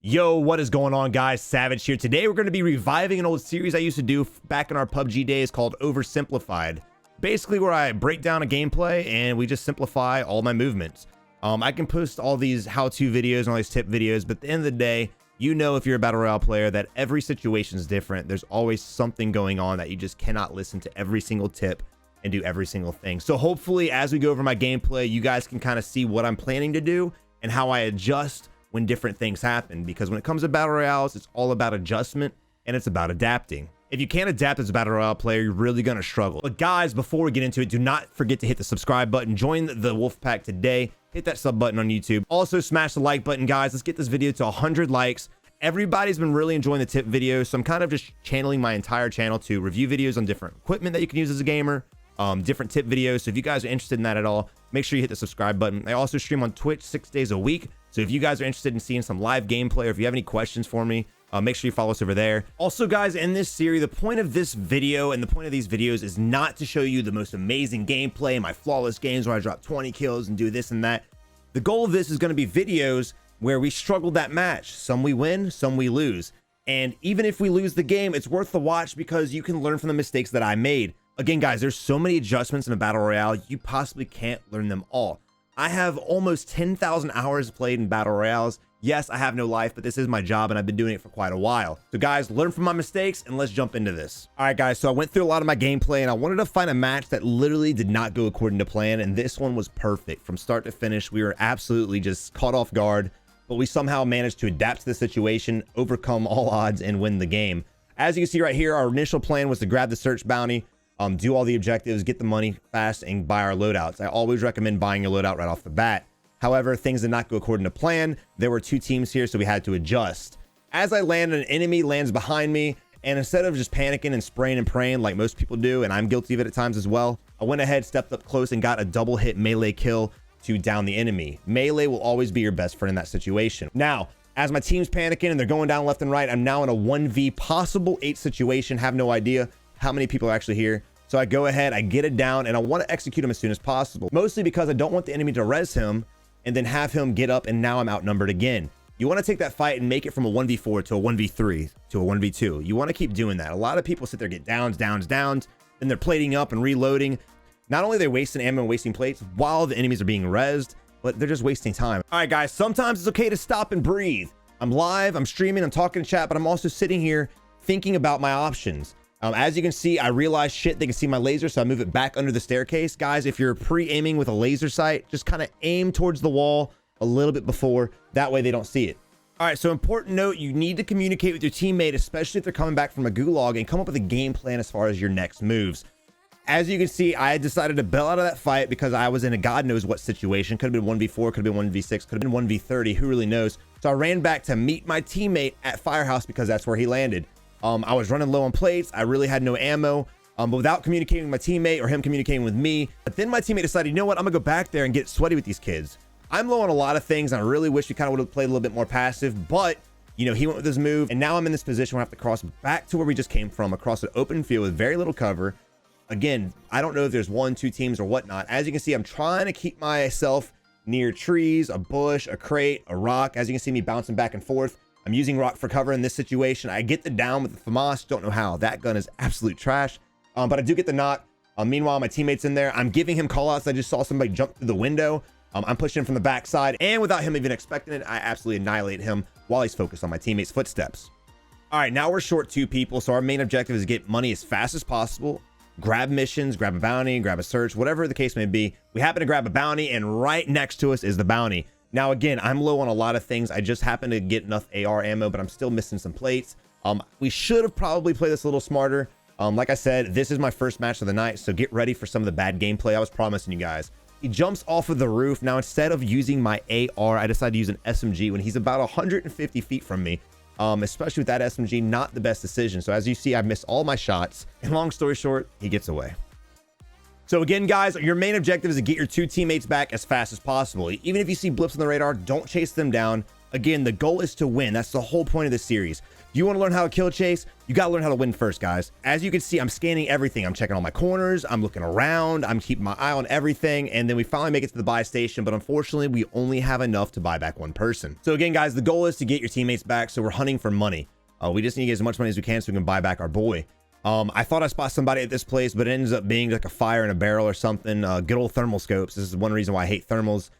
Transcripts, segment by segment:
Yo, what is going on, guys? Savage here. Today we're going to be reviving an old series I used to do back in our PUBG days called Simplified. Basically where I break down a gameplay and we just simplify all my movements. I can post all these how-to videos and all these tip videos, but at the end of the day, you know, if you're a Battle Royale player, that every situation is different. There's always something going on that you just cannot listen to every single tip and do every single thing. So hopefully as we go over my gameplay, you guys can kind of see what I'm planning to do and how I adjust when different things happen, because when it comes to battle royales, it's all about adjustment and it's about adapting. If you can't adapt as a battle royale player, you're really gonna struggle. But guys, before we get into it, do not forget to hit the subscribe button. Join the wolf pack today. Hit that sub button on YouTube. Also smash the like button, guys. Let's get this video to 100 likes. Everybody's been really enjoying the tip videos, so I'm kind of just channeling my entire channel to review videos on different equipment that you can use as a gamer, different tip videos. So if you guys are interested in that at all, make sure you hit the subscribe button. I also stream on Twitch 6 days a week. So if you guys are interested in seeing some live gameplay, or if you have any questions for me, make sure you follow us over there. Also, guys, in this series, the point of this video and the point of these videos is not to show you the most amazing gameplay and my flawless games where I drop 20 kills and do this and that. The goal of this is going to be videos where we struggled that match. Some we win, some we lose. And even if we lose the game, it's worth the watch because you can learn from the mistakes that I made. Again, guys, there's so many adjustments in a battle royale, you possibly can't learn them all. I have almost 10,000 hours played in battle royales. Yes, I have no life, but this is my job and I've been doing it for quite a while. So guys, learn from my mistakes and let's jump into this. All right, guys, so I went through a lot of my gameplay and I wanted to find a match that literally did not go according to plan, and this one was perfect. From start to finish, we were absolutely just caught off guard, but we somehow managed to adapt to the situation, overcome all odds, and win the game. As you can see right here, our initial plan was to grab the search bounty, do all the objectives, get the money fast, and buy our loadouts. I always recommend buying your loadout right off the bat. However, things did not go according to plan. There were two teams here, so we had to adjust. As I land, an enemy lands behind me, and instead of just panicking and spraying and praying like most people do, and I'm guilty of it at times as well, I went ahead, stepped up close, and got a double hit melee kill to down the enemy. Melee will always be your best friend in that situation. Now, as my team's panicking and they're going down left and right, I'm now in a 1v possible 8 situation, have no idea how many people are actually here. So I go ahead, I get it down, and I want to execute him as soon as possible. Mostly because I don't want the enemy to res him and then have him get up, and now I'm outnumbered again. You want to take that fight and make it from a 1v4 to a 1v3 to a 1v2. You want to keep doing that. A lot of people sit there, get downs, then they're plating up and reloading. Not only are they wasting ammo and wasting plates while the enemies are being rezzed, but they're just wasting time. All right, guys, sometimes it's okay to stop and breathe. I'm live, I'm streaming, I'm talking to chat, but I'm also sitting here thinking about my options. As you can see, I realized shit, they can see my laser, so I move it back under the staircase. Guys, if you're pre-aiming with a laser sight, just kind of aim towards the wall a little bit before. That way they don't see it. All right, so important note, you need to communicate with your teammate, especially if they're coming back from a gulag, and come up with a game plan as far as your next moves. As you can see, I decided to bail out of that fight because I was in a God knows what situation. Could have been 1v4, could have been 1v6, could have been 1v30, who really knows. So I ran back to meet my teammate at Firehouse because that's where he landed. I was running low on plates. I really had no ammo, but without communicating with my teammate or him communicating with me. But then my teammate decided, you know what, I'm gonna go back there and get sweaty with these kids. I'm low on a lot of things, and I really wish we kind of would have played a little bit more passive, but you know, he went with his move, and now I'm in this position where I have to cross back to where we just came from, across an open field with very little cover. Again, I don't know if there's 1, 2 teams or whatnot. As you can see, I'm trying to keep myself near trees, a bush, a crate, a rock. As you can see me bouncing back and forth. I'm using rock for cover in this situation. I get the down with the FAMAS. Don't know how. That gun is absolute trash. But I do get the knock. Meanwhile, my teammate's in there. I'm giving him callouts. I just saw somebody jump through the window. I'm pushing him from the backside. And without him even expecting it, I absolutely annihilate him while he's focused on my teammate's footsteps. All right, now we're short 2 people. So our main objective is to get money as fast as possible. Grab missions, grab a bounty, grab a search, whatever the case may be. We happen to grab a bounty, and right next to us is the bounty. Now, again, I'm low on a lot of things. I just happen to get enough AR ammo, but I'm still missing some plates. We should have probably played this a little smarter. Like I said, this is my first match of the night, so get ready for some of the bad gameplay I was promising you guys. He jumps off of the roof. Now, instead of using my AR, I decided to use an SMG when he's about 150 feet from me. Especially with that SMG, not the best decision. So as you see, I missed all my shots, and long story short, he gets away. So again, guys, your main objective is to get your 2 teammates back as fast as possible. Even if you see blips on the radar, don't chase them down. Again, the goal is to win. That's the whole point of the series. If you want to learn how to kill chase, you got to learn how to win first, guys. As you can see, I'm scanning everything. I'm checking all my corners. I'm looking around. I'm keeping my eye on everything. And then we finally make it to the buy station. But unfortunately, we only have enough to buy back one person. So again, guys, the goal is to get your teammates back. So we're hunting for money. We just need to get as much money as we can so we can buy back our boy. I thought I spot somebody at this place, but it ends up being like a fire in a barrel or something. Good old thermal scopes. This is one reason why I hate thermals.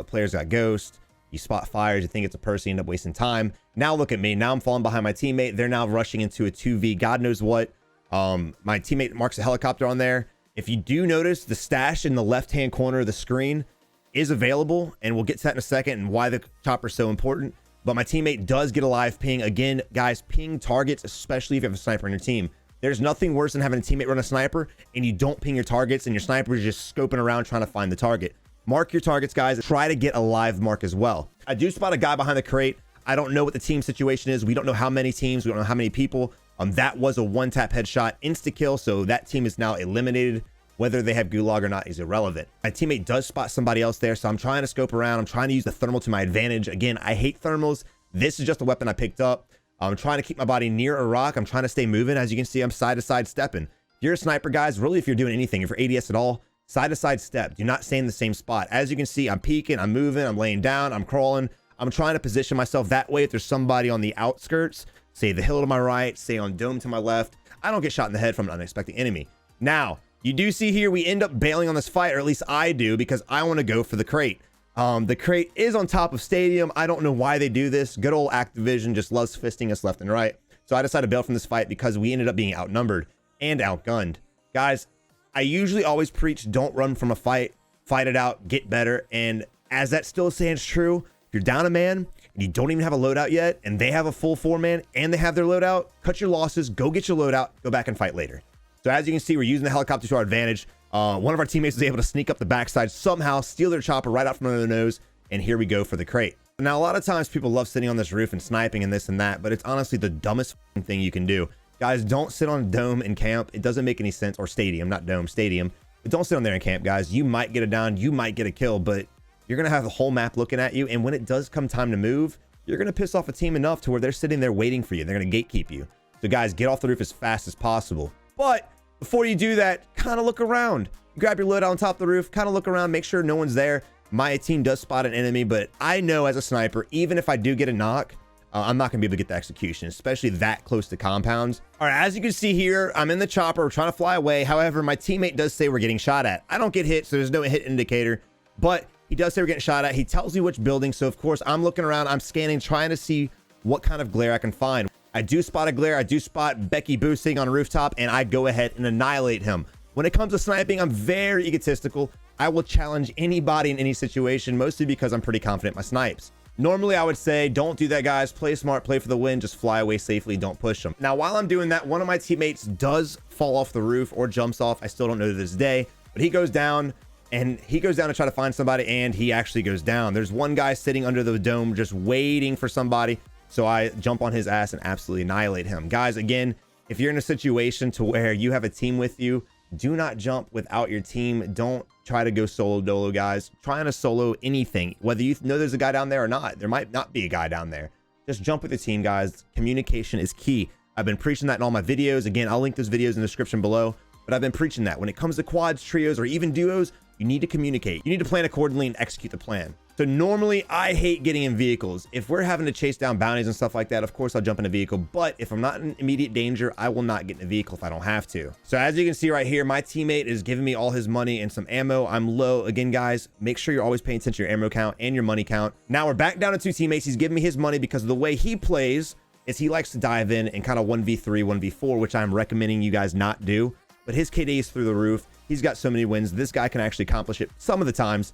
Players got ghost. You spot fires, you think it's a person, you end up wasting time. Now look at me. Now I'm falling behind my teammate. They're now rushing into a 2v. God knows what. My teammate marks a helicopter on there. If you do notice, the stash in the left-hand corner of the screen is available, and we'll get to that in a second and why the chopper is so important. But my teammate does get a live ping. Again, guys, ping targets, especially if you have a sniper on your team. There's nothing worse than having a teammate run a sniper and you don't ping your targets and your sniper is just scoping around trying to find the target. Mark your targets, guys. Try to get a live mark as well. I do spot a guy behind the crate. I don't know what the team situation is. We don't know how many teams. We don't know how many people. That was a one-tap headshot, insta-kill, so that team is now eliminated. Whether they have gulag or not is irrelevant. My teammate does spot somebody else there, so I'm trying to scope around. I'm trying to use the thermal to my advantage. Again, I hate thermals. This is just a weapon I picked up. I'm trying to keep my body near a rock. I'm trying to stay moving. As you can see, I'm side-to-side stepping. If you're a sniper, guys, really if you're doing anything, if you're ADS at all, side-to-side step. Do not stay in the same spot. As you can see, I'm peeking, I'm moving, I'm laying down, I'm crawling. I'm trying to position myself that way. If there's somebody on the outskirts, say the hill to my right, say on dome to my left, I don't get shot in the head from an unexpected enemy. Now, you do see here, we end up bailing on this fight, or at least I do, because I want to go for the crate. The crate is on top of stadium. I don't know why they do this. Good old Activision just loves fisting us left and right. So I decided to bail from this fight because we ended up being outnumbered and outgunned. Guys, I usually always preach, don't run from a fight it out, get better. And as that still stands true, if you're down a man and you don't even have a loadout yet, and they have a full 4-man and they have their loadout, cut your losses, go get your loadout, go back and fight later. So as you can see, we're using the helicopter to our advantage. One of our teammates was able to sneak up the backside, somehow steal their chopper right out from under their nose, and here we go for the crate. Now, a lot of times people love sitting on this roof and sniping and this and that, but it's honestly the dumbest thing you can do. Guys, don't sit on dome and camp. It doesn't make any sense. Or stadium, not dome, stadium. But don't sit on there and camp, guys. You might get a down, you might get a kill, but you're going to have the whole map looking at you. And when it does come time to move, you're going to piss off a team enough to where they're sitting there waiting for you. They're going to gatekeep you. So guys, get off the roof as fast as possible. But before you do that, kind of look around. Grab your loadout on top of the roof, kind of look around, make sure no one's there. My team does spot an enemy, but I know as a sniper, even if I do get a knock, I'm not going to be able to get the execution, especially that close to compounds. All right, as you can see here, I'm in the chopper. We're trying to fly away. However, my teammate does say we're getting shot at. I don't get hit, so there's no hit indicator, but he does say we're getting shot at. He tells me which building, so of course, I'm looking around. I'm scanning, trying to see what kind of glare I can find. I do spot a glare. I do spot Becky boosting on a rooftop, and I go ahead and annihilate him. When it comes to sniping, I'm very egotistical. I will challenge anybody in any situation, mostly because I'm pretty confident in my snipes. Normally, I would say, don't do that, guys. Play smart, play for the win. Just fly away safely. Don't push them. Now, while I'm doing that, one of my teammates does fall off the roof or jumps off. I still don't know to this day, but he goes down, and he goes down to try to find somebody, and he actually goes down. There's one guy sitting under the dome just waiting for somebody, so I jump on his ass and absolutely annihilate him. Guys, again, if you're in a situation to where you have a team with you, do not jump without your team. Don't try to go solo dolo, guys. Trying to solo anything, whether you know there's a guy down there or not. There might not be a guy down there. Just jump with the team, guys. Communication is key. I've been preaching that in all my videos. Again, I'll link those videos in the description below, but I've been preaching that when it comes to quads, trios, or even duos, you need to communicate. You need to plan accordingly and execute the plan. So normally I hate getting in vehicles. If we're having to chase down bounties and stuff like that, of course I'll jump in a vehicle, but if I'm not in immediate danger, I will not get in a vehicle if I don't have to. So as you can see right here, my teammate is giving me all his money and some ammo. I'm low. Again, guys, make sure you're always paying attention to your ammo count and your money count. Now we're back down to 2 teammates. He's giving me his money because of the way he plays is he likes to dive in and kind of 1v3, 1v4, which I'm recommending you guys not do. But his KD is through the roof. He's got so many wins. This guy can actually accomplish it some of the times.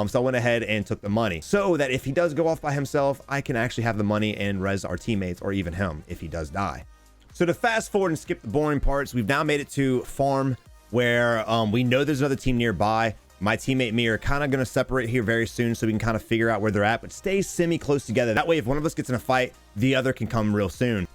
So I went ahead and took the money so that if he does go off by himself, I can actually have the money and res our teammates or even him if he does die. So to fast forward and skip the boring parts, we've now made it to farm where we know there's another team nearby. My teammate and me are kind of going to separate here very soon so we can kind of figure out where they're at, but stay semi close together. That way, if one of us gets in a fight, the other can come real soon.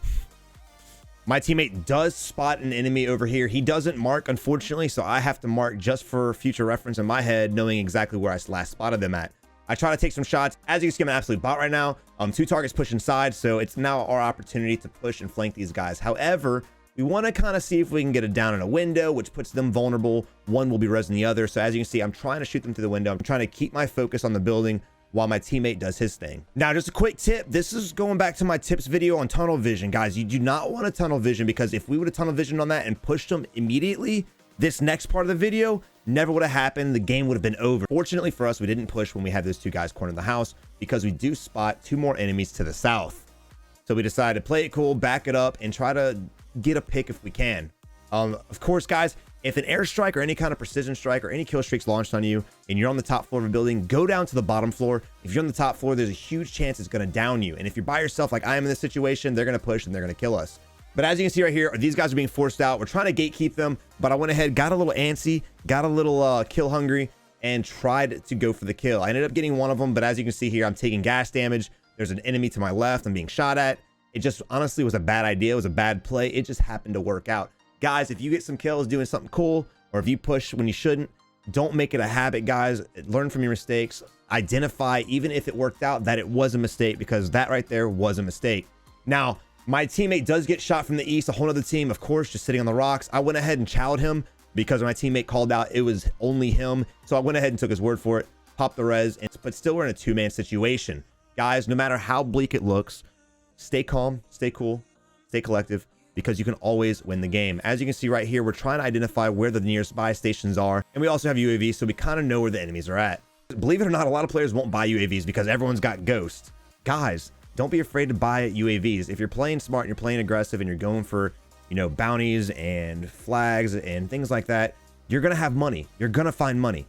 My teammate does spot an enemy over here. He doesn't mark, unfortunately, so I have to mark just for future reference in my head, knowing exactly where I last spotted them at. I try to take some shots. As you can see, I'm an absolute bot right now. 2 targets push inside, so it's now our opportunity to push and flank these guys. However, we want to kind of see if we can get it down in a window, which puts them vulnerable. One will be resing the other. So as you can see, I'm trying to shoot them through the window. I'm trying to keep my focus on the building while my teammate does his thing. Now, just a quick tip. This is going back to my tips video on tunnel vision. Guys, you do not want to tunnel vision, because if we would have tunnel vision on that and pushed them immediately, this next part of the video never would have happened. The game would have been over. Fortunately for us, we didn't push when we had those 2 guys cornered the house, because we do spot 2 more enemies to the south. So we decided to play it cool, back it up, and try to get a pick if we can. Of course, guys, if an airstrike or any kind of precision strike or any kill streaks launched on you and you're on the top floor of a building, go down to the bottom floor. If you're on the top floor, there's a huge chance it's going to down you. And if you're by yourself, like I am in this situation, they're going to push and they're going to kill us. But as you can see right here, these guys are being forced out. We're trying to gatekeep them, but I went ahead, got a little antsy, got a little kill hungry, and tried to go for the kill. I ended up getting one of them, but as you can see here, I'm taking gas damage. There's an enemy to my left I'm being shot at. It just honestly was a bad idea. It was a bad play. It just happened to work out. Guys, if you get some kills doing something cool, or if you push when you shouldn't, don't make it a habit, guys. Learn from your mistakes. Identify, even if it worked out, that it was a mistake, because that right there was a mistake. Now, my teammate does get shot from the east, a whole other team, of course, just sitting on the rocks. I went ahead and chowed him because my teammate called out it was only him. So I went ahead and took his word for it, popped the res, but still we're in a 2-man situation. Guys, no matter how bleak it looks, stay calm, stay cool, stay collective, because you can always win the game. As you can see right here, we're trying to identify where the nearest buy stations are. And we also have UAVs, so we kind of know where the enemies are at. Believe it or not, a lot of players won't buy UAVs because everyone's got ghosts. Guys, don't be afraid to buy UAVs. If you're playing smart and you're playing aggressive and you're going for, you know, bounties and flags and things like that, you're going to have money. You're going to find money.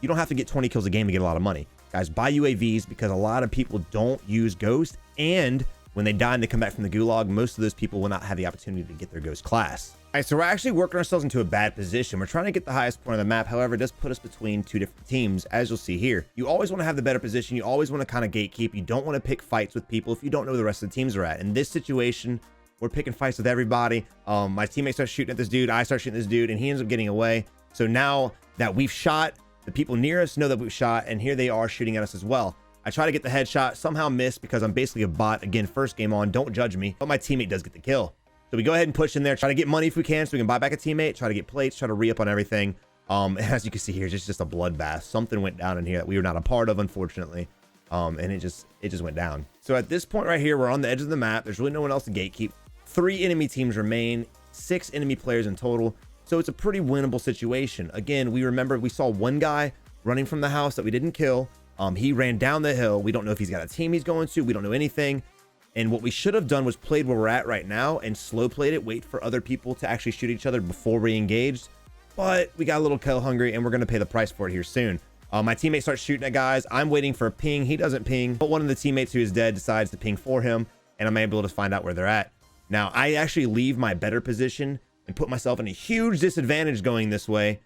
You don't have to get 20 kills a game to get a lot of money. Guys, buy UAVs, because a lot of people don't use ghost, and when they die and they come back from the gulag, most of those people will not have the opportunity to get their ghost class. All right, so we're actually working ourselves into a bad position. We're trying to get the highest point on the map. However, it does put us between 2 different teams, as you'll see here. You always want to have the better position. You always want to kind of gatekeep. You don't want to pick fights with people if you don't know where the rest of the teams are at. In this situation, we're picking fights with everybody. My teammate starts shooting at this dude. I start shooting at this dude, and he ends up getting away. So now that we've shot, the people near us know that we've shot, and here they are shooting at us as well. I try to get the headshot, somehow miss because I'm basically a bot. Again, first game on, don't judge me. But my teammate does get the kill. So we go ahead and push in there, try to get money if we can so we can buy back a teammate, try to get plates, try to re-up on everything. As you can see here, it's just a bloodbath. Something went down in here that we were not a part of, unfortunately. And it just went down. So at this point right here, we're on the edge of the map. There's really no one else to gatekeep. 3 enemy teams remain, 6 enemy players in total. So it's a pretty winnable situation. Again, we saw one guy running from the house that we didn't kill. He ran down the hill. We don't know if he's got a team he's going to. We don't know anything. And what we should have done was played where we're at right now and slow played it, wait for other people to actually shoot each other before we engaged. But we got a little kill hungry, and we're going to pay the price for it here soon. My teammate starts shooting at guys. I'm waiting for a ping. He doesn't ping, but one of the teammates who is dead decides to ping for him, and I'm able to find out where they're at. Now, I actually leave my better position and put myself in a huge disadvantage going this way.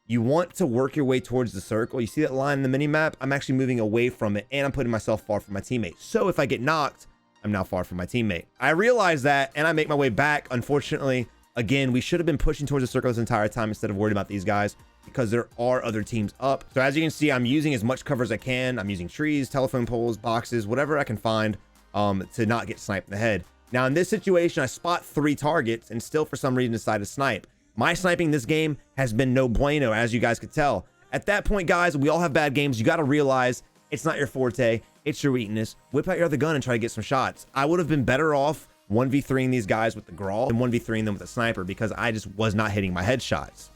You want to work your way towards the circle. You see that line in the mini map? I'm actually moving away from it, and I'm putting myself far from my teammate. So if I get knocked, I'm now far from my teammate. I realize that, and I make my way back. Unfortunately, again, we should have been pushing towards the circle this entire time instead of worried about these guys, because there are other teams up. So as you can see, I'm using as much cover as I can. I'm using trees, telephone poles, boxes, whatever I can find to not get sniped in the head. Now, in this situation, I spot 3 targets and still for some reason decide to snipe. My sniping this game has been no bueno, as you guys could tell. At that point, guys, we all have bad games. You got to realize it's not your forte. It's your weakness. Whip out your other gun and try to get some shots. I would have been better off 1v3ing these guys with the Grawl than 1v3ing them with a sniper, because I just was not hitting my headshots.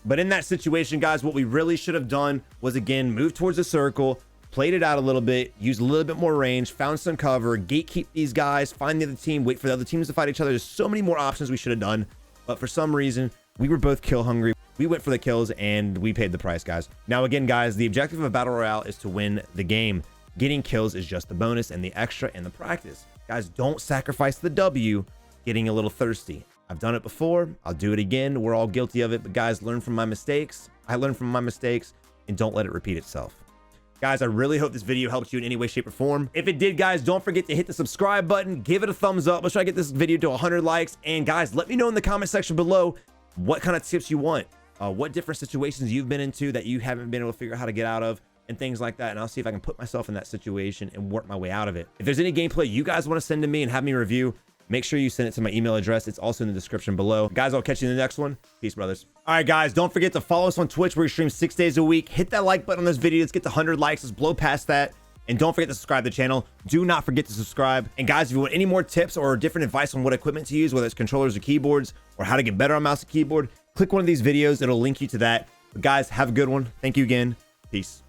But in that situation, guys, what we really should have done was, again, move towards the circle, played it out a little bit, used a little bit more range, found some cover, gatekeep these guys, find the other team, wait for the other teams to fight each other. There's so many more options we should have done. But for some reason, we were both kill hungry. We went for the kills, and we paid the price, guys. Now, again, guys, the objective of Battle Royale is to win the game. Getting kills is just the bonus and the extra and the practice. Guys, don't sacrifice the W getting a little thirsty. I've done it before. I'll do it again. We're all guilty of it. But guys, learn from my mistakes. I learned from my mistakes, and don't let it repeat itself. Guys, I really hope this video helped you in any way, shape, or form. If it did, guys, don't forget to hit the subscribe button. Give it a thumbs up. Let's try to get this video to 100 likes. And guys, let me know in the comment section below what kind of tips you want. What different situations you've been into that you haven't been able to figure out how to get out of. and things like that. And I'll see if I can put myself in that situation and work my way out of it. If there's any gameplay you guys want to send to me and have me review, make sure you send it to my email address. It's also in the description below. Guys, I'll catch you in the next one. Peace, brothers. All right, guys, don't forget to follow us on Twitch where we stream 6 days a week. Hit that like button on this video. Let's get to 100 likes. Let's blow past that. And don't forget to subscribe to the channel. Do not forget to subscribe. And guys, if you want any more tips or different advice on what equipment to use, whether it's controllers or keyboards, or how to get better on mouse and keyboard, click one of these videos. It'll link you to that. But guys, have a good one. Thank you again. Peace.